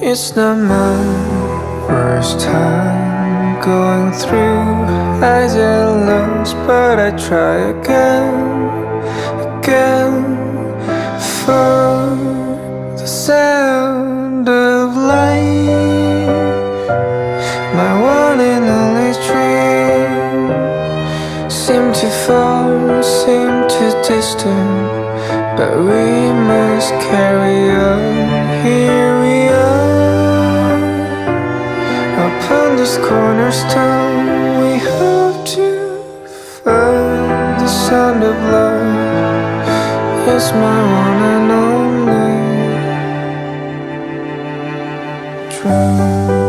It's not my first time going through highs and lows, but I try again for the sound of life. My one and only dream seemed too far, seemed too distant, but we must carry on. Here we are, upon this cornerstone. We have to find the sound of love. It's my one and only dream.